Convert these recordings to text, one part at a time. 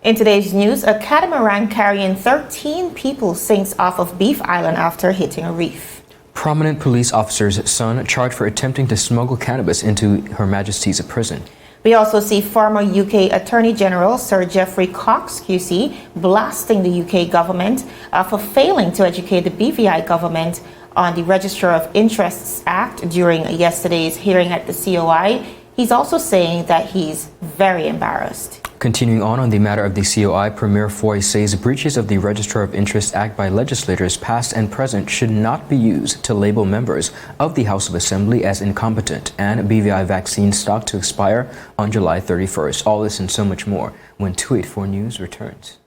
In today's news, a catamaran carrying 13 people sinks off of Beef Island after hitting a reef. Prominent police officer's son charged for attempting to smuggle cannabis into Her Majesty's prison. We also see former UK Attorney General Sir Geoffrey Cox QC blasting the UK government for failing to educate the BVI government on the Registrar of Interests Act during yesterday's hearing at the COI. He's also saying that he's very embarrassed. Continuing on the matter of the COI, Premier Foy says breaches of the Registrar of Interests Act by legislators past and present should not be used to label members of the House of Assembly as incompetent, and BVI Vaccine stock to expire on July 31st. All this and so much more when 284 News returns.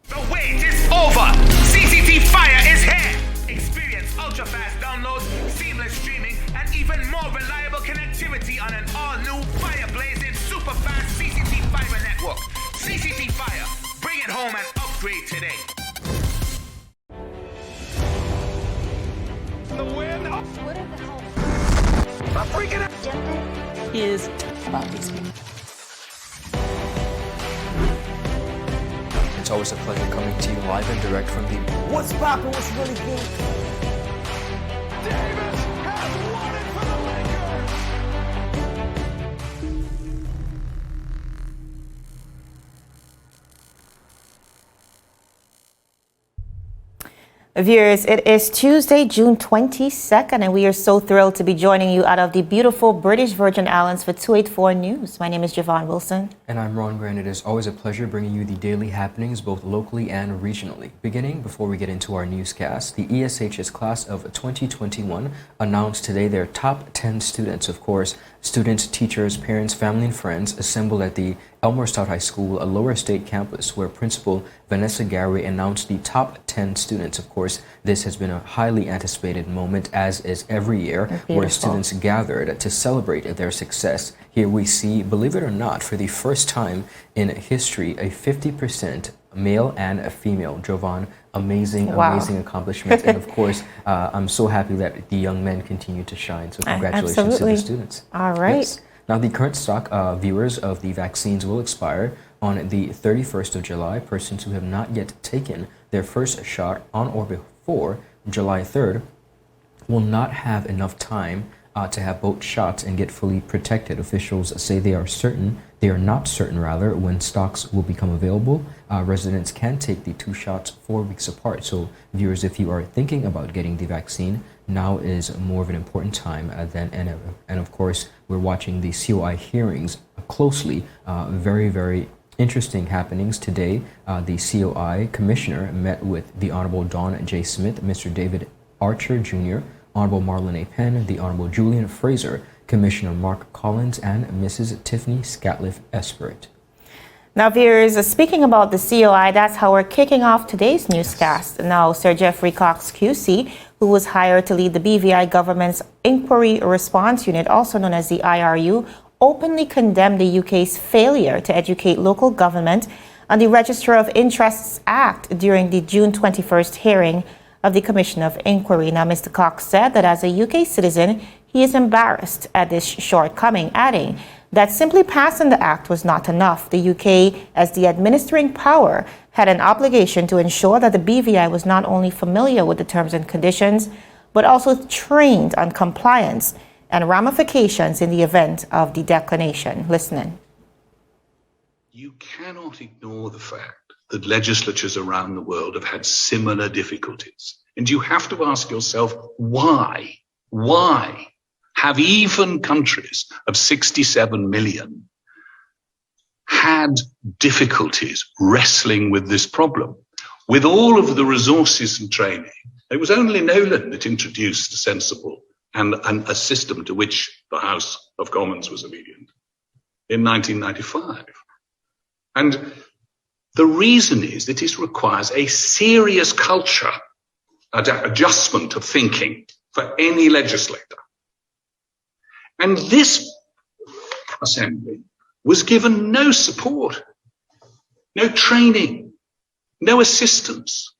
The wait is over! CCT Fire is here! Experience ultra-fast download, seamless streaming, and even more reliable connectivity on an all-new fire-blazing super-fast CCT Fiber network. CCT Fire, bring it home and upgrade today. The wind. What the hell? I'm freaking out. Is about these people. It's always a pleasure coming to you live and direct from the What's poppin'? What's really good? Davis has won it for the Viewers, it is Tuesday, June 22nd, and we are so thrilled to be joining you out of the beautiful British Virgin Islands for 284 News. My name is Javon Wilson. And I'm Ron Grant. It is always a pleasure bringing you the daily happenings both locally and regionally. Beginning before we get into our newscast, the ESHS class of 2021 announced today their top 10 students. Of course, students, teachers, parents, family, and friends assembled at the Elmore Stout High School, a lower state campus, where Principal Vanessa Gary announced the top 10 students. Of course, this has been a highly anticipated moment, as is every year, where students gathered to celebrate their success. Here we see, believe it or not, for the first time in history, a 50% male and a female. Jovan, amazing accomplishment. And of course, I'm so happy that the young men continue to shine. So congratulations to the students. All right. Yes. Now, the current stock viewers of the vaccines will expire on the 31st of July. Persons who have not yet taken their first shot on or before July 3rd will not have enough time to have both shots and get fully protected. Officials say they are not certain when stocks will become available. Residents can take the 2 shots 4 weeks apart. So viewers, if you are thinking about getting the vaccine, now is more of an important time than ever. And of course, we're watching the COI hearings closely. Very, very interesting happenings today. The COI commissioner met with the Honorable Don J. Smith, Mr. David Archer Jr., Honorable Marlon A. Penn, the Honorable Julian Fraser, Commissioner Mark Collins, and Mrs. Tiffany Scatliffe Aspirit. Now, viewers, speaking about the COI, that's how we're kicking off today's newscast. Now, Sir Geoffrey Cox QC, who was hired to lead the BVI Government's Inquiry Response Unit, also known as the IRU, openly condemned the UK's failure to educate local government on the Register of Interests Act during the June 21st hearing of the Commission of Inquiry. Now, Mr. Cox said that as a UK citizen, he is embarrassed at this shortcoming, adding that simply passing the act was not enough. The UK, as the administering power, had an obligation to ensure that the BVI was not only familiar with the terms and conditions, but also trained on compliance and ramifications in the event of the declination. Listening. You cannot ignore the fact that legislatures around the world have had similar difficulties. And you have to ask yourself, why? Why have even countries of 67 million had difficulties wrestling with this problem? With all of the resources and training, it was only Nolan that introduced a sensible and a system to which the House of Commons was obedient in 1995. And the reason is that it requires a serious culture adjustment of thinking for any legislator. And this assembly was given no support, no training, no assistance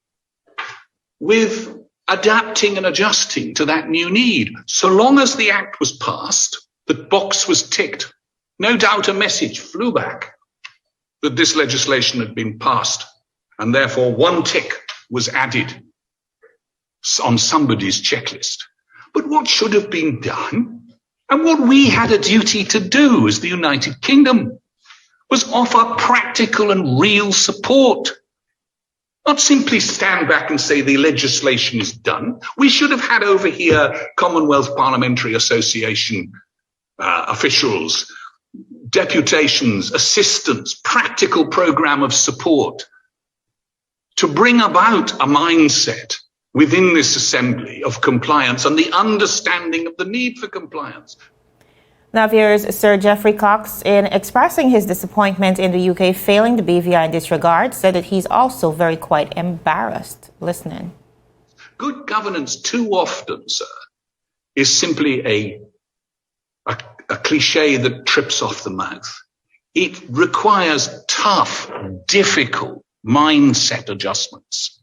with adapting and adjusting to that new need. So long as the act was passed, the box was ticked. No doubt a message flew back. that this legislation had been passed, and therefore one tick was added on somebody's checklist. But what should have been done, and what we had a duty to do as the United Kingdom, was offer practical and real support. Not simply stand back and say the legislation is done. We should have had over here Commonwealth Parliamentary Association officials, deputations, assistants, practical program of support to bring about a mindset within this assembly of compliance and the understanding of the need for compliance. Now, viewers, Sir Geoffrey Cox, in expressing his disappointment in the UK failing the BVI in this regard, said that he's also very quite embarrassed. Listening. Good governance too often, sir, is simply a cliche that trips off the mouth. It requires tough, difficult mindset adjustments.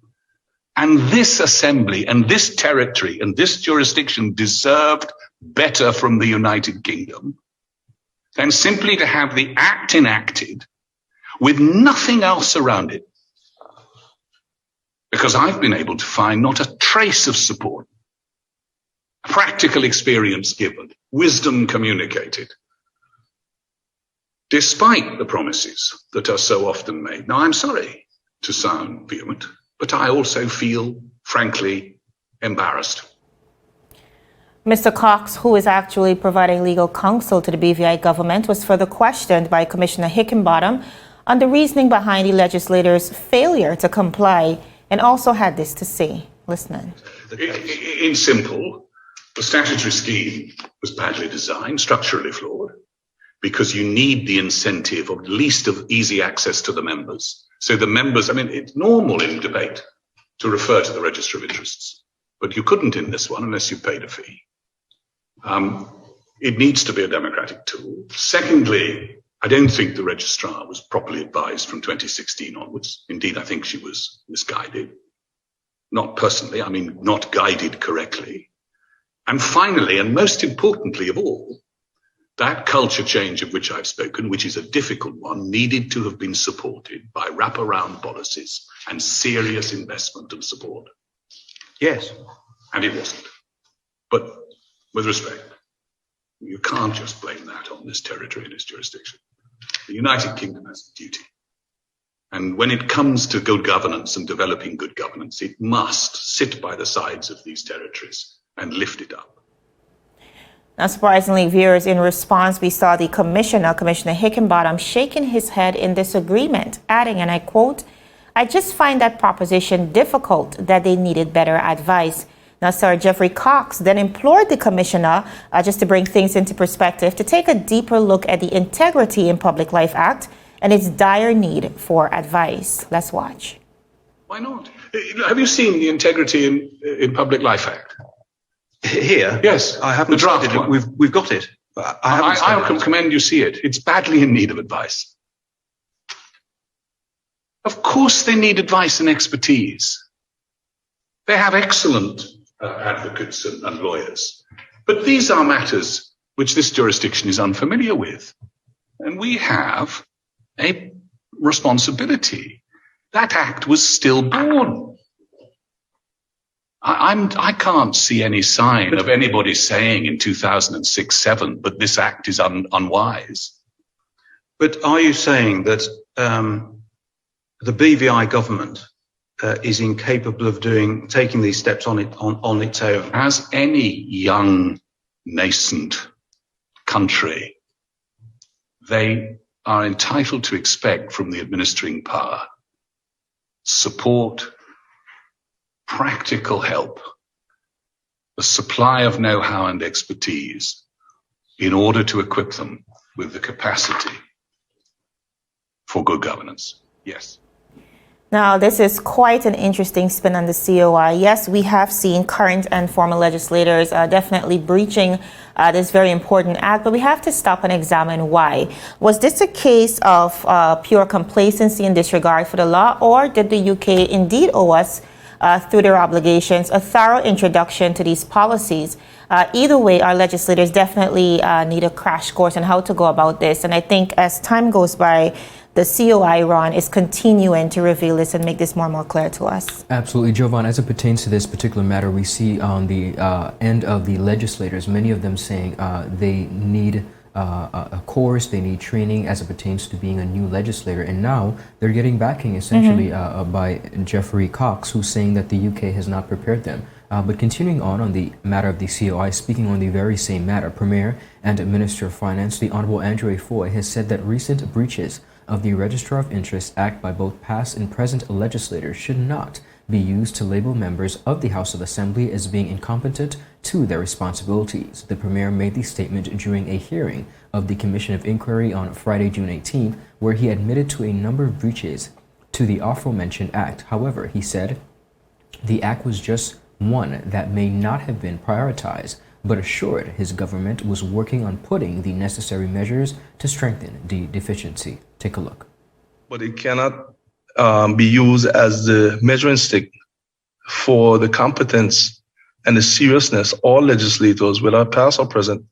And this assembly and this territory and this jurisdiction deserved better from the United Kingdom than simply to have the act enacted with nothing else around it. Because I've been able to find not a trace of support, practical experience given, wisdom communicated, despite the promises that are so often made. Now, I'm sorry to sound vehement, but I also feel, frankly, embarrassed. Mr. Cox, who is actually providing legal counsel to the BVI government, was further questioned by Commissioner Hickenbottom on the reasoning behind the legislators' failure to comply, and also had this to say. Listening. In simple, the statutory scheme was badly designed, structurally flawed, because you need the incentive of at least of easy access to the members. So the members, I mean, it's normal in debate to refer to the Registrar of Interests, but you couldn't in this one unless you paid a fee. It needs to be a democratic tool. Secondly, I don't think the registrar was properly advised from 2016 onwards. Indeed, I think she was misguided. Not personally, I mean, not guided correctly. And finally, and most importantly of all, that culture change of which I've spoken, which is a difficult one, needed to have been supported by wraparound policies and serious investment and support. Yes. And it wasn't. But with respect, you can't just blame that on this territory and its jurisdiction. The United Kingdom has a duty. And when it comes to good governance and developing good governance, it must sit by the sides of these territories and lift it up. Now, surprisingly, viewers, in response, we saw the Commissioner Hickenbottom, shaking his head in disagreement, adding, and I quote, "I just find that proposition difficult, that they needed better advice." Now, Sir Geoffrey Cox then implored the Commissioner, just to bring things into perspective, to take a deeper look at the Integrity in Public Life Act and its dire need for advice. Let's watch. Why not? Have you seen the Integrity in Public Life Act? Here? Yes. I haven't the draft studied it. one. We've got it. But I haven't studied I it. commend you see it. It's badly in need of advice. Of course they need advice and expertise. They have excellent advocates and lawyers. But these are matters which this jurisdiction is unfamiliar with. And we have a responsibility. That act was stillborn. I can't see any sign of anybody saying in 2006-07 that this act is unwise. But are you saying that the BVI government is incapable of taking these steps on its own? As any young, nascent country, they are entitled to expect from the administering power support, practical help, the supply of know-how and expertise in order to equip them with the capacity for good governance. Yes. Now, this is quite an interesting spin on the COI. Yes, we have seen current and former legislators definitely breaching this very important act, but we have to stop and examine why. Was this a case of pure complacency and disregard for the law, or did the UK indeed owe us through their obligations, a thorough introduction to these policies. Either way, our legislators definitely need a crash course on how to go about this. And I think as time goes by, the COI, Ron, is continuing to reveal this and make this more and more clear to us. Absolutely. Jovan, as it pertains to this particular matter, we see on the end of the legislators, many of them saying they need a course, they need training as it pertains to being a new legislator. And now they're getting backing essentially by Geoffrey Cox, who's saying that the UK has not prepared them. But continuing on the matter of the COI, speaking on the very same matter, Premier and Minister of Finance, the Honourable Andrew Foy, has said that recent breaches of the Registrar of Interests Act by both past and present legislators should not be used to label members of the House of Assembly as being incompetent to their responsibilities. The Premier made the statement during a hearing of the Commission of Inquiry on Friday, June 18th, where he admitted to a number of breaches to the aforementioned Act. However, he said the Act was just one that may not have been prioritized, but assured his government was working on putting the necessary measures to strengthen the deficiency. Take a look. But it cannot be used as the measuring stick for the competence and the seriousness all legislators, whether past or present,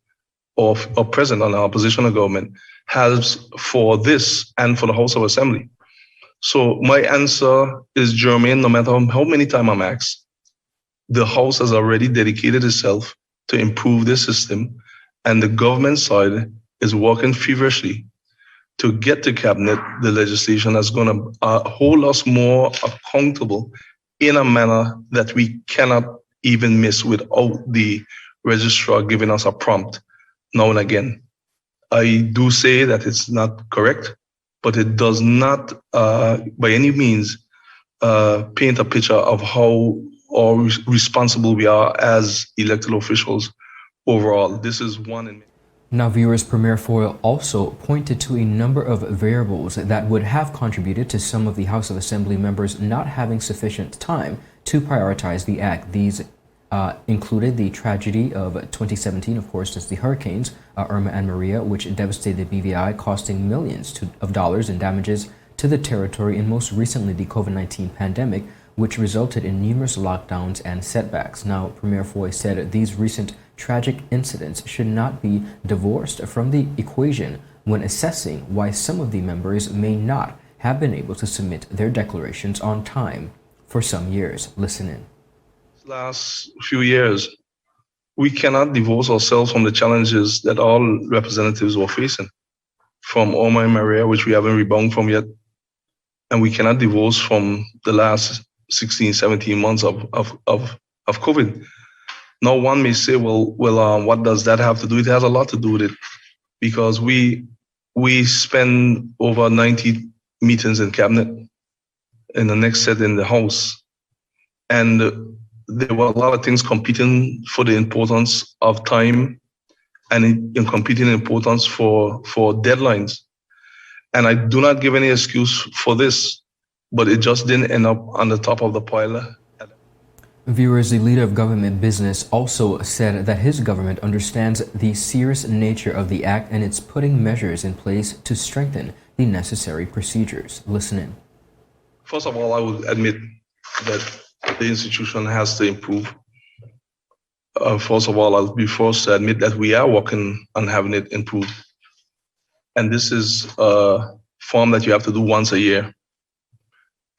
or present on the oppositional government, has for this and for the House of Assembly. So my answer is germane, no matter how many times I'm asked. The House has already dedicated itself to improve this system, and the government side is working feverishly to get to cabinet the legislation that's going to hold us more accountable in a manner that we cannot even miss without the registrar giving us a prompt now and again. I do say that it's not correct, but it does not by any means paint a picture of how responsible we are as elected officials overall. This is one in many. Now, viewers, Premier Foyle also pointed to a number of variables that would have contributed to some of the House of Assembly members not having sufficient time to prioritize the Act. These included the tragedy of 2017, of course, that's the hurricanes, Irma and Maria, which devastated BVI, costing millions of dollars in damages to the territory, and most recently the COVID-19 pandemic, which resulted in numerous lockdowns and setbacks. Now, Premier Foy said these recent tragic incidents should not be divorced from the equation when assessing why some of the members may not have been able to submit their declarations on time for some years. Listen in. Last few years, we cannot divorce ourselves from the challenges that all representatives were facing, from Irma and Maria, which we haven't rebounded from yet, and we cannot divorce from the last 16, 17 months of COVID. Now, one may say, well, what does that have to do? It has a lot to do with it, because we spend over 90 meetings in cabinet, in the next set in the House, and there were a lot of things competing for the importance of time and in competing importance for deadlines. And I do not give any excuse for this, but it just didn't end up on the top of the pile. Viewers, the leader of government business also said that his government understands the serious nature of the Act and it's putting measures in place to strengthen the necessary procedures. Listen in. First of all, I would admit that the institution has to improve. First of all, I'll be forced to admit that we are working on having it improved. And this is a form that you have to do once a year.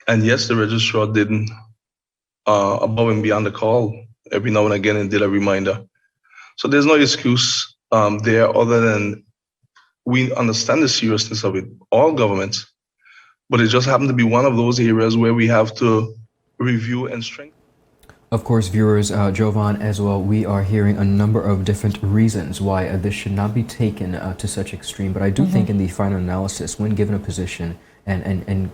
And yes, the registrar didn't above and beyond the call every now and again and did a reminder. So there's no excuse there other than we understand the seriousness of it, all governments, but it just happened to be one of those areas where we have to review and strengthen. Of course, viewers, Jovan, as well, we are hearing a number of different reasons why this should not be taken to such extreme. But I do think in the final analysis, when given a position and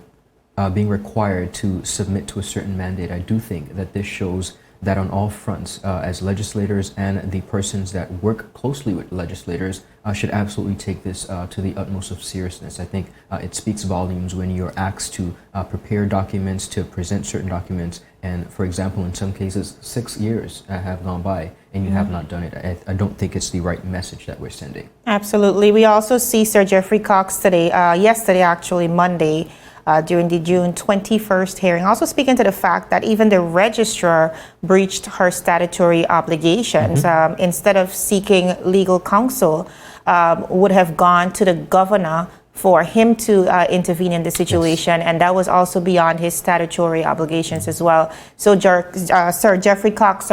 being required to submit to a certain mandate, I do think that this shows that on all fronts, as legislators and the persons that work closely with legislators should absolutely take this to the utmost of seriousness. I think it speaks volumes when you're asked to prepare documents, to present certain documents, and for example, in some cases, 6 years have gone by and you have not done it. I don't think it's the right message that we're sending. Absolutely. We also see Sir Geoffrey Cox today, yesterday actually, Monday, during the June 21st hearing, also speaking to the fact that even the registrar breached her statutory obligations. Instead of seeking legal counsel, would have gone to the governor for him to intervene in the situation, and that was also beyond his statutory obligations as well. So, Sir Geoffrey Cox,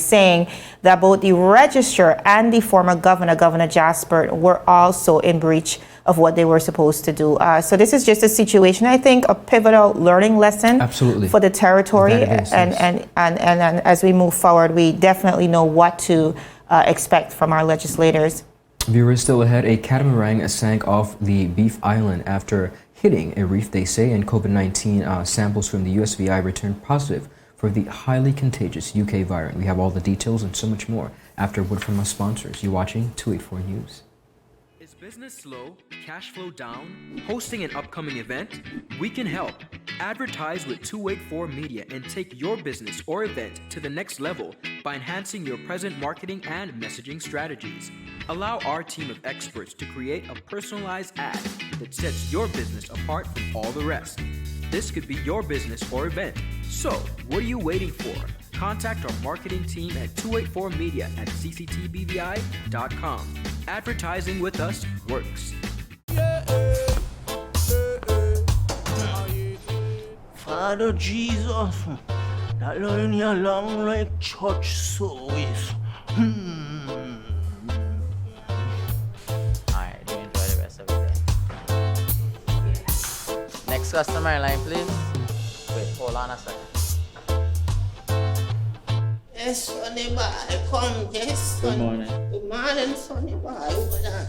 saying that both the registrar and the former governor, Governor Aspirit, were also in breach of what they were supposed to do. So this is just a situation, I think, a pivotal learning lesson for the territory, and as we move forward, we definitely know what to expect from our legislators. Viewers, still ahead, a catamaran sank off the Beef Island after hitting a reef, they say, and COVID-19 samples from the USVI returned positive for the highly contagious UK variant. We have all the details and so much more after a word from our sponsors. You're watching 284 News. Is business slow, cash flow down, hosting an upcoming event? We can help. Advertise with 284 Media and take your business or event to the next level by enhancing your present marketing and messaging strategies. Allow our team of experts to create a personalized ad that sets your business apart from all the rest. This could be your business or event. So, what are you waiting for? Contact our marketing team at 284media@cctbvi.com. Advertising with us works. Father Jesus, that line you long like church service. Alright, do enjoy the rest of the day. Next customer line, please. Wait, hold on a second. Yes, Sonny boy, come, yes, son. Good morning. Good morning, Sonny boy. Over there.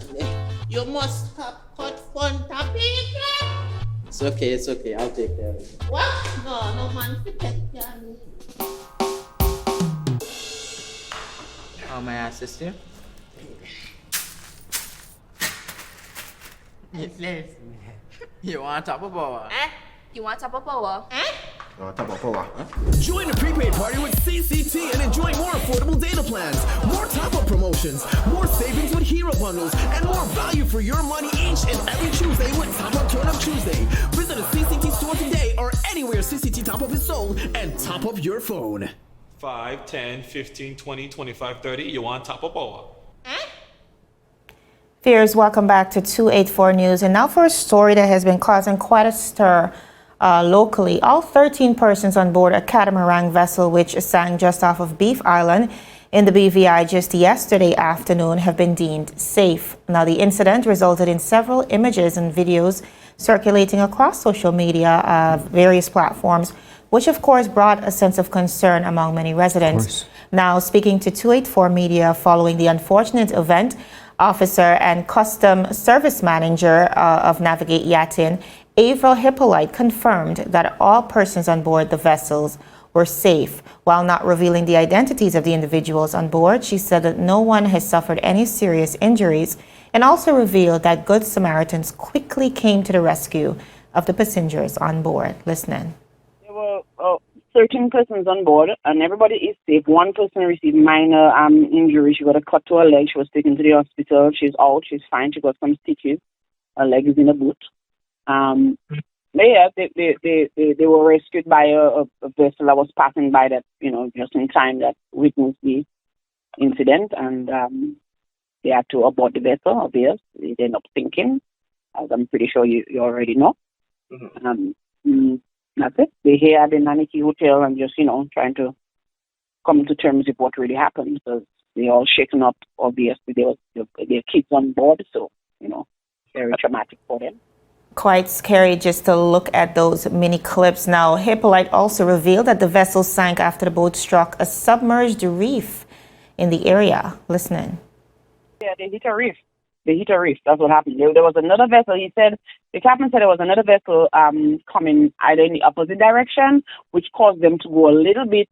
You must have cut fun topic. It's okay, I'll take care of it. What? No man to take care of me. How may I assist you? You want top of power? You want top of power? Join the prepaid party with CCT and enjoy more affordable data plans, more top-up promotions, more savings with hero bundles, and more value for your money each and every Tuesday with Top Up Turn Up Tuesday. Visit a CCT store today or anywhere CCT Top Up is sold and top up your phone. 5, 10, 15, 20, 25, 30. You want top of power? Viewers, welcome back to 284 News. And now for a story that has been causing quite a stir locally. All 13 persons on board a catamaran vessel which sank just off of Beef Island in the BVI just yesterday afternoon have been deemed safe. Now, the incident resulted in several images and videos circulating across social media, various platforms, which of course brought a sense of concern among many residents. Now, speaking to 284 Media following the unfortunate event, Officer and Custom Service Manager of Navigate Yachting, Avril Hippolyte, confirmed that all persons on board the vessels were safe. While not revealing the identities of the individuals on board, she said that no one has suffered any serious injuries, and also revealed that Good Samaritans quickly came to the rescue of the passengers on board. Listening. There were 13 persons on board, and everybody is safe. One person received minor injury. She got a cut to her leg. She was taken to the hospital. She's out. She's fine. She got some stitches. Her leg is in a boot. But yeah, they were rescued by a vessel that was passing by that, just in time that witnessed the incident, and they had to abort the vessel, obvious. They ended up sinking, as I'm pretty sure you already know. That's it. They're here at the Naniki Hotel and just, trying to come to terms with what really happened, because they all shaken up, obviously. Their kids on board, so, very traumatic for them. Quite scary just to look at those mini clips. Now, Hippolyte also revealed that the vessel sank after the boat struck a submerged reef in the area. Listening. Yeah, they hit a reef. That's what happened. There was another vessel. The captain said there was another vessel coming either in the opposite direction, which caused them to go a little bit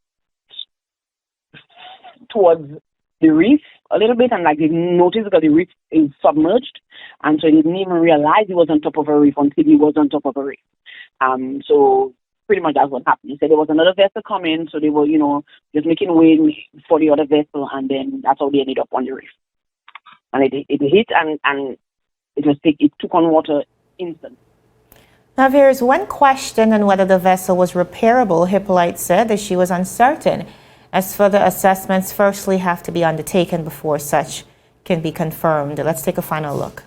towards the reef a little bit, and they noticed that the reef is submerged, and so he didn't even realize he was on top of a reef until he was on top of a reef. So pretty much that's what happened. He said there was another vessel coming, so they were, just making way for the other vessel, and then that's how they ended up on the reef. And it hit, and it took on water instance. Now, viewers, when questioned on whether the vessel was repairable, Hippolyte said that she was uncertain, as further assessments firstly have to be undertaken before such can be confirmed. Let's take a final look.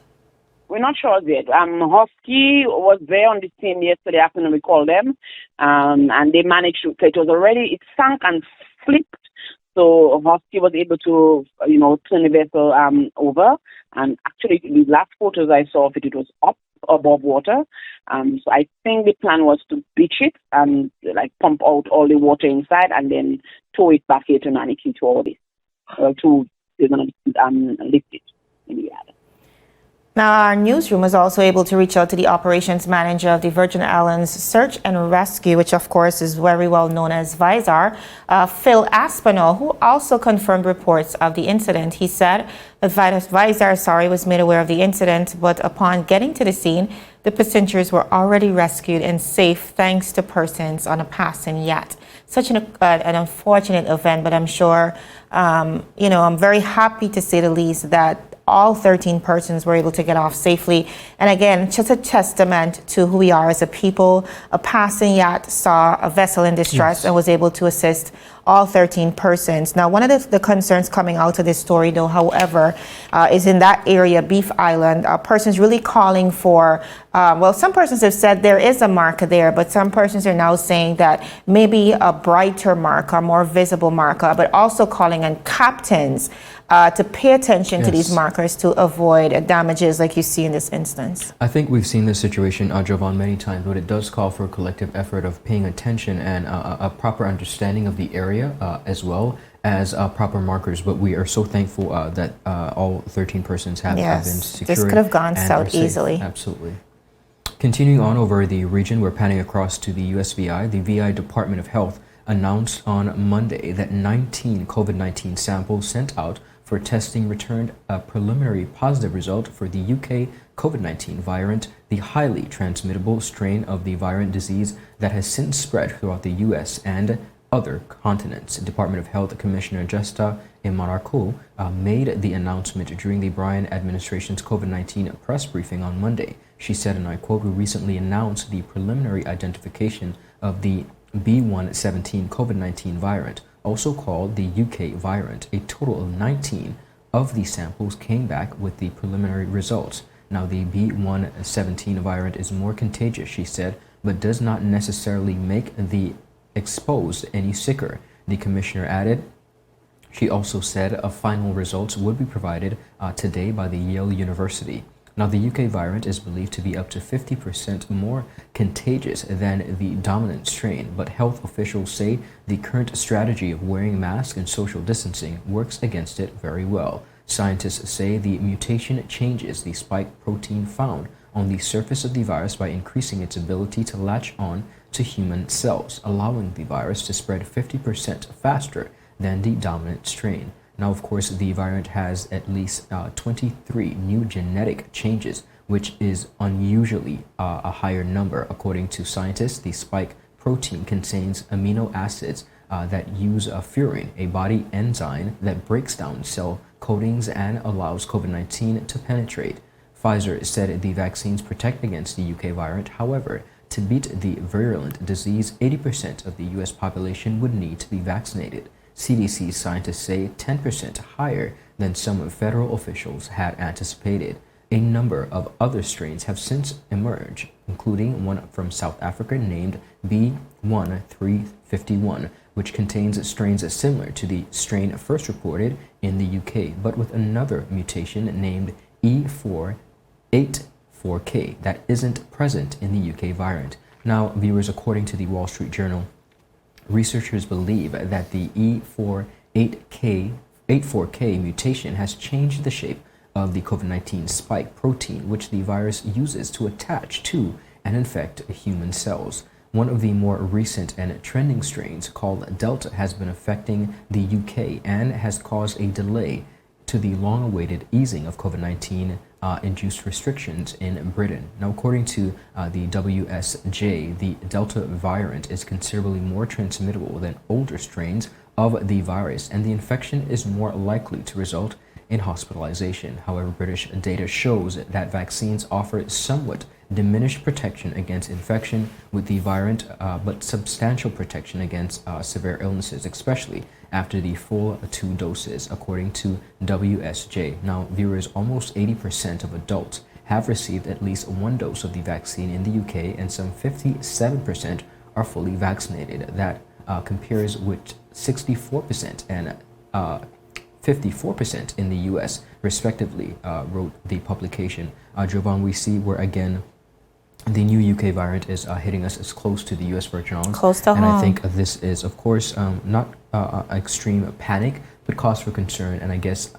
We're not sure yet. Husky was there on the scene yesterday afternoon. We called them, and they managed to. It was already it sank and flipped. So Husky was able to, turn the vessel over. And actually, the last photos I saw of it, it was up above water. So I think the plan was to beach it and pump out all the water inside, and then tow it back here to Naniki to all this. They're gonna lift it in the yard. Now, our newsroom was also able to reach out to the operations manager of the Virgin Islands Search and Rescue, which of course is very well known as VISAR, Phil Aspinall, who also confirmed reports of the incident. He said that VISAR was made aware of the incident, but upon getting to the scene, the passengers were already rescued and safe thanks to persons on a passing yacht. Such an unfortunate event, but I'm sure, I'm very happy to say the least that all 13 persons were able to get off safely. And again, just a testament to who we are as a people. A passing yacht saw a vessel in distress and was able to assist all 13 persons. Now, one of the concerns coming out of this story, though, however, is in that area, Beef Island, persons really calling for, some persons have said there is a marker there, but some persons are now saying that maybe a brighter marker, more visible marker, but also calling on captains to pay attention to these markers to avoid damages like you see in this instance. I think we've seen this situation, Jovan, many times, but it does call for a collective effort of paying attention and a proper understanding of the area as well as proper markers. But we are so thankful that all 13 persons have been secured. This could have gone south easily. Absolutely. Continuing on over the region, we're panning across to the USVI. The VI Department of Health announced on Monday that 19 COVID-19 samples sent out for testing returned a preliminary positive result for the UK COVID-19 variant, the highly transmittable strain of the variant disease that has since spread throughout the US and other continents. Department of Health Commissioner Justa Imarako made the announcement during the Bryan administration's COVID-19 press briefing on Monday. She said, and I quote, "We recently announced the preliminary identification of the B117 COVID-19 variant, also called the UK variant. A total of 19 of these samples came back with the preliminary results. Now, the B117 variant is more contagious," she said, "but does not necessarily make the exposed any sicker." The commissioner added, she also said final results would be provided today by the Yale University. Now, the UK variant is believed to be up to 50% more contagious than the dominant strain, but health officials say the current strategy of wearing masks and social distancing works against it very well. Scientists say the mutation changes the spike protein found on the surface of the virus by increasing its ability to latch on to human cells, allowing the virus to spread 50% faster than the dominant strain. Now, of course, the variant has at least 23 new genetic changes, which is unusually a higher number. According to scientists, the spike protein contains amino acids that use furin, a body enzyme that breaks down cell coatings and allows COVID-19 to penetrate. Pfizer said the vaccines protect against the UK variant. However, to beat the virulent disease, 80% of the US population would need to be vaccinated. CDC scientists say 10% higher than some federal officials had anticipated. A number of other strains have since emerged, including one from South Africa named B1351, which contains strains similar to the strain first reported in the UK, but with another mutation named E484K that isn't present in the UK variant. Now, viewers, according to the Wall Street Journal, researchers believe that the E484K mutation has changed the shape of the COVID-19 spike protein, which the virus uses to attach to and infect human cells. One of the more recent and trending strains, called Delta, has been affecting the UK and has caused a delay to the long-awaited easing of COVID-19 induced restrictions in Britain. Now, according to the WSJ, the Delta variant is considerably more transmittable than older strains of the virus, and the infection is more likely to result in hospitalization. However, British data shows that vaccines offer somewhat diminished protection against infection with the variant, but substantial protection against severe illnesses, especially after the full 2 doses, according to WSJ. Now, viewers, almost 80% of adults have received at least 1 dose of the vaccine in the UK, and some 57% are fully vaccinated. That compares with 64% and 54% in the US, respectively, wrote the publication. Jovan, we see where again the new UK variant is hitting us as close to the US Virgin Islands. Close to home. And I think this is, of course, not extreme panic, but cause for concern. And I guess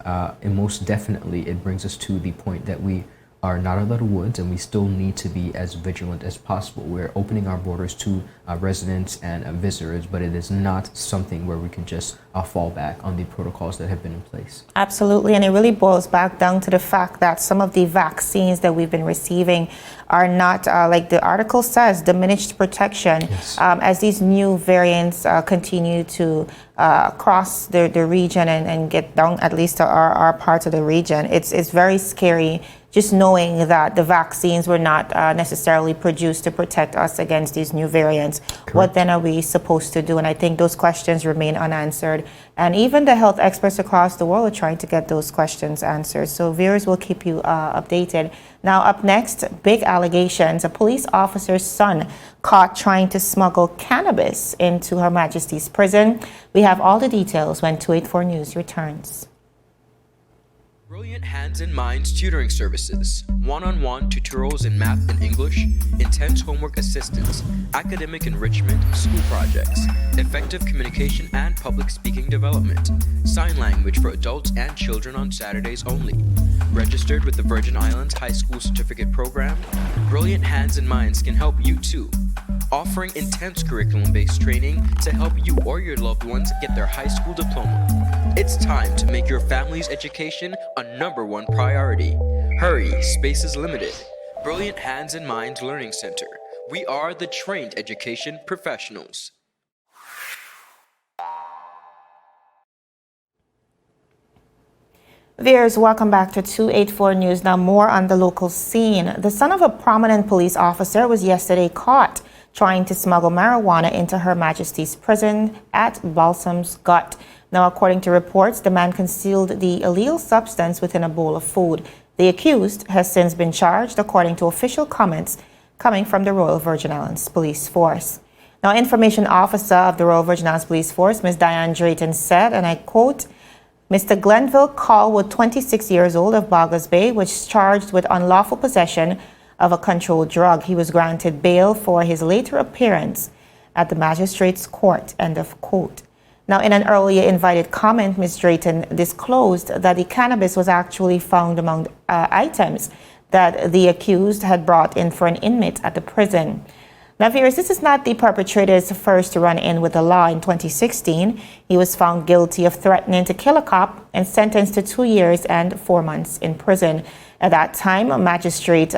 most definitely it brings us to the point that we are not out of the woods, and we still need to be as vigilant as possible. We're opening our borders to residents and visitors, but it is not something where we can just fall back on the protocols that have been in place. Absolutely, and it really boils back down to the fact that some of the vaccines that we've been receiving are not, like the article says, diminished protection. Yes. As these new variants continue to cross the region and get down at least to our part of the region, it's very scary just knowing that the vaccines were not necessarily produced to protect us against these new variants. Correct. What then are we supposed to do? And I think those questions remain unanswered. And even the health experts across the world are trying to get those questions answered. So viewers will keep you updated. Now up next, big allegations. A police officer's son caught trying to smuggle cannabis into Her Majesty's prison. We have all the details when 284 News returns. Brilliant Hands and Minds tutoring services, one-on-one tutorials in math and English, intense homework assistance, academic enrichment, school projects, effective communication and public speaking development, sign language for adults and children on Saturdays only. Registered with the Virgin Islands High School Certificate Program, Brilliant Hands and Minds can help you too. Offering intense curriculum-based training to help you or your loved ones get their high school diploma. It's time to make your family's education a #1 priority. Hurry, space is limited. Brilliant Hands and Minds Learning Center. We are the trained education professionals. Viewers, welcome back to 284 News. Now more on the local scene. The son of a prominent police officer was yesterday caught trying to smuggle marijuana into Her Majesty's prison at Balsam's Gut. Now, according to reports, the man concealed the illegal substance within a bowl of food. The accused has since been charged, according to official comments coming from the Royal Virgin Islands Police Force. Now, Information Officer of the Royal Virgin Islands Police Force, Ms. Diane Drayton, said, and I quote, Mr. Glenville Callwood, 26 years old, of Boggers Bay, was charged with unlawful possession of a controlled drug. He was granted bail for his later appearance at the Magistrates Court, end of quote. Now, in an earlier invited comment, Ms. Drayton disclosed that the cannabis was actually found among items that the accused had brought in for an inmate at the prison. Now, viewers, this is not the perpetrator's first run in with the law. In 2016, he was found guilty of threatening to kill a cop and sentenced to 2 years and 4 months in prison. At that time, a magistrate,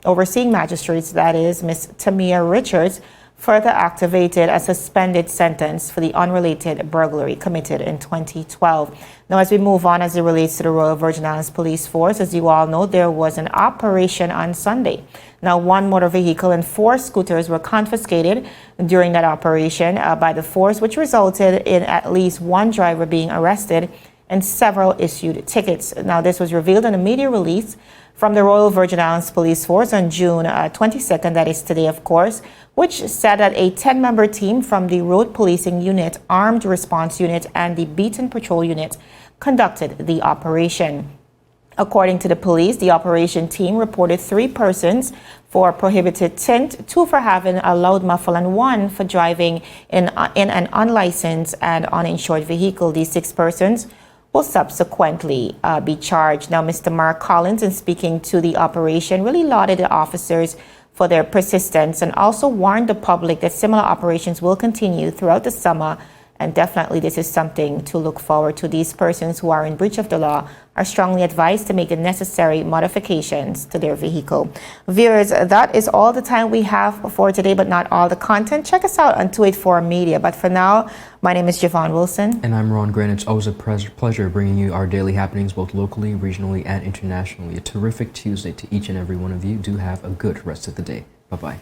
overseeing magistrates, that is, Ms. Tamia Richards, further activated a suspended sentence for the unrelated burglary committed in 2012. Now, as we move on, as it relates to the Royal Virgin Islands Police Force, as you all know, there was an operation on Sunday. Now, 1 motor vehicle and 4 scooters were confiscated during that operation by the force, which resulted in at least 1 driver being arrested and several issued tickets. Now, this was revealed in a media release from the Royal Virgin Islands Police Force on June 22nd, that is today, of course, which said that a 10-member team from the Road Policing Unit, Armed Response Unit, and the Beaton Patrol Unit conducted the operation. According to the police, the operation team reported 3 persons for prohibited tint, 2 for having a loud muffle, and 1 for driving in an unlicensed and uninsured vehicle. These 6 persons will subsequently be charged. Now, Mr. Mark Collins, in speaking to the operation, really lauded the officers for their persistence and also warned the public that similar operations will continue throughout the summer And definitely this is something to look forward to. These persons who are in breach of the law are strongly advised to make the necessary modifications to their vehicle. Viewers, that is all the time we have for today, but not all the content. Check us out on 284 Media. But for now, my name is Javon Wilson. And I'm Ron Grant. It's always a pleasure bringing you our daily happenings, both locally, regionally, and internationally. A terrific Tuesday to each and every one of you. Do have a good rest of the day. Bye-bye.